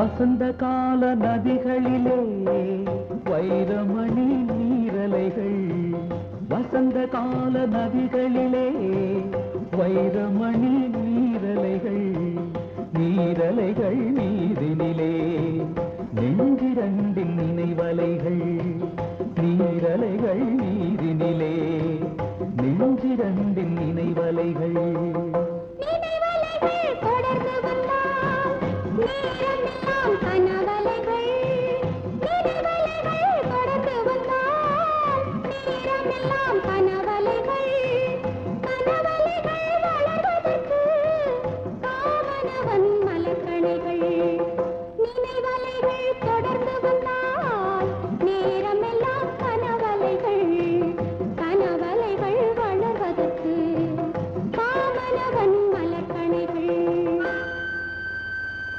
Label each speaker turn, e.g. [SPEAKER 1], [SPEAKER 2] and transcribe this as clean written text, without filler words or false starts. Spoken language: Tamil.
[SPEAKER 1] வசந்த கால நதிகளிலே வைரமணி நீரலைகள், வசந்த கால நதிகளிலே வைரமணி நீரலைகள், நீரலைகள் நீரினிலே நெஞ்சிரண்டின் நினைவலைகள், நீரலைகள் நீரினிலே நெஞ்சிரண்டின் நினைவலைகள்.
[SPEAKER 2] மலர்கணைகள் நினைவலைகள்